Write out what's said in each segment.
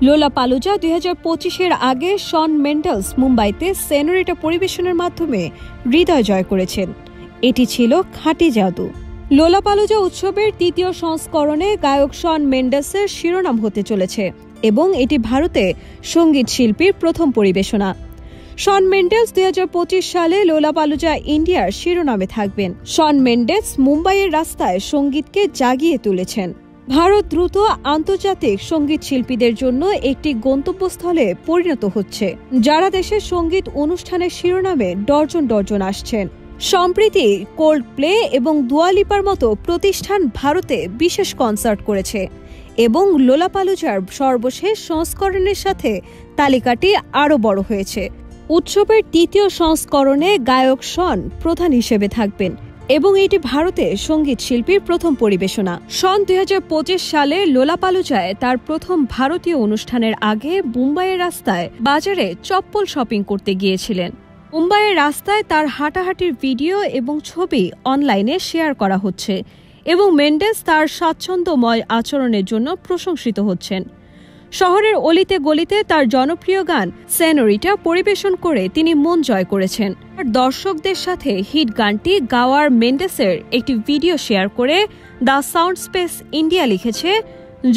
লোলাপালুজা 2025-এর আগে শন মেন্ডেলস মুম্বাইতে সেনোরিটা পরিবেশনের মাধ্যমে হৃদয় জয় করেছেন। এটি ছিল খাঁটি জাদু। লোলাপালুজা উৎসবের তৃতীয় সংস্করণে গায়ক শন মেন্ডেসের শিরোনাম হতে চলেছে এবং এটি ভারতে সঙ্গীত শিল্পীর প্রথম পরিবেশনা। শন মেন্ডেস 2025 সালে লোলাপালুজা ইন্ডিয়ার শিরোনামে থাকবেন। শন মেন্ডেস মুম্বাইয়ের রাস্তায় সঙ্গীতকে জাগিয়ে তুলেছেন। ভারত দ্রুত আন্তর্জাতিক সঙ্গীত শিল্পীদের জন্য একটি গন্তব্যস্থলে পরিণত হচ্ছে, যারা দেশের সঙ্গীত অনুষ্ঠানের শিরোনামে ডর্জন ডর্জন আসছেন। সম্প্রতি কোল্ডপ্লে এবং দুয়া লিপার মতো প্রতিষ্ঠান ভারতে বিশেষ কনসার্ট করেছে এবং লোলাপালুজার সর্বশেষ সংস্করণের সাথে তালিকাটি আরও বড় হয়েছে। উৎসবের তৃতীয় সংস্করণে গায়ক শন প্রধান হিসেবে থাকবেন এবং এটি ভারতে সঙ্গীত শিল্পীর প্রথম পরিবেশনা। শন 2025 সালে লোলাপালুজায় তার প্রথম ভারতীয় অনুষ্ঠানের আগে মুম্বাইয়ের রাস্তায় বাজারে চপ্পল শপিং করতে গিয়েছিলেন। মুম্বাইয়ের রাস্তায় তার হাঁটাহাঁটির ভিডিও এবং ছবি অনলাইনে শেয়ার করা হচ্ছে এবং মেন্ডেস তার স্বাচ্ছন্দ্যময় আচরণের জন্য প্রশংসিত হচ্ছেন। শহরের অলিতে গলিতে তার জনপ্রিয় গান সেনোরিটা পরিবেশন করে তিনি মন জয় করেছেন। আর দর্শকদের সাথে হিট গানটি গাওয়ার মেন্ডেসের একটি ভিডিও শেয়ার করে দ্য সাউন্ড স্পেস ইন্ডিয়া লিখেছে,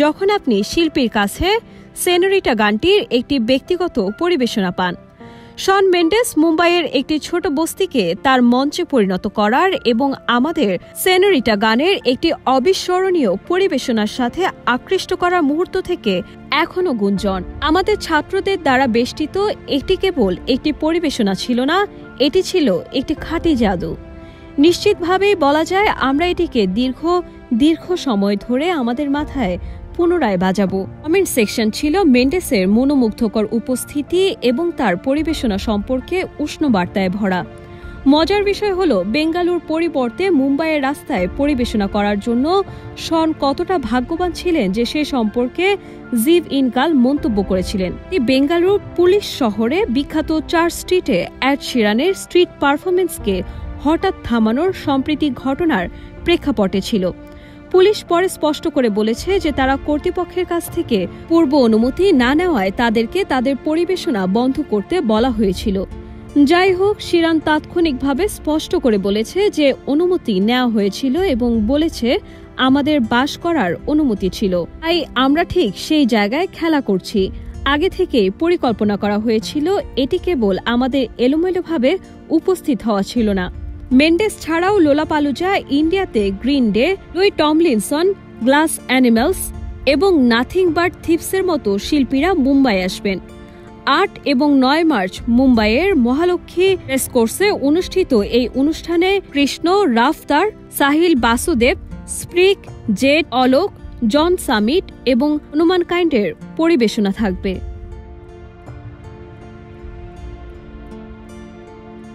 যখন আপনি শিল্পীর কাছে সেনোরিটা গানটির একটি ব্যক্তিগত পরিবেশনা পান। শন মেন্ডেস মুম্বাইয়ের একটি ছোট বস্তিকে তার মঞ্চে পরিণত করার এবং আমাদের সেনোরিটা গানের একটি অবিস্মরণীয় পরিবেশনার সাথে আকৃষ্ট করার মুহূর্ত থেকে এখনও গুঞ্জন। আমাদের ছাত্রদের দ্বারা বেষ্টিত এটি কেবল একটি পরিবেশনা ছিল না, এটি ছিল একটি খাঁটি জাদু। নিশ্চিতভাবেই বলা যায় আমরা এটিকে দীর্ঘ সময় ধরে আমাদের মাথায় পুনরায় বাজাবো। কমেন্ট সেকশন ছিল মেন্ডেসের মনোমুগ্ধকর উপস্থিতি এবং তার পরিবেশনা সম্পর্কে উষ্ণ বার্তায় ভরা। মজার বিষয় হলো বেঙ্গালুর পরিবর্তে মুম্বাইয়ের রাস্তায় পরিবেশনা করার জন্য শন কতটা ভাগ্যবান ছিলেন যে সে সম্পর্কে জিভ ইনকাল মন্তব্য করেছিলেন। বেঙ্গালুর পুলিশ শহরে বিখ্যাত চার্চ স্ট্রিটে এড শিরানের স্ট্রিট পারফরমেন্সকে হঠাৎ থামানোর সম্প্রীতি ঘটনার প্রেক্ষাপটে ছিল। পুলিশ পরে স্পষ্ট করে বলেছে যে তারা কর্তৃপক্ষের কাছ থেকে পূর্ব অনুমতি না নেওয়ায় তাদেরকে তাদের পরিবেশনা বন্ধ করতে বলা হয়েছিল। যাই হোক, শিরান তাৎক্ষণিকভাবে স্পষ্ট করে বলেছে যে অনুমতি নেওয়া হয়েছিল এবং বলেছে আমাদের বাস করার অনুমতি ছিল, তাই আমরা ঠিক সেই জায়গায় খেলা করছি। আগে থেকেই পরিকল্পনা করা হয়েছিল, এটি কেবল আমাদের এলোমেলোভাবে উপস্থিত হওয়া ছিল না। মেন্ডেস ছাড়াও লোলাপালুজা ইন্ডিয়াতে Green Day, Louis Tomlinson, Glass Animals এবং নাথিং বাট থিপসের মতো শিল্পীরা মুম্বাই আসবেন। 8 এবং 9 মার্চ মুম্বাইয়ের মহালক্ষ্মী রেসকোর্সে অনুষ্ঠিত এই অনুষ্ঠানে কৃষ্ণ রাফতার, সাহিল বাসুদেব, স্প্রিক, জেড অলোক, জন সামিট এবং হনুমান কাইন্ডের পরিবেশনা থাকবে।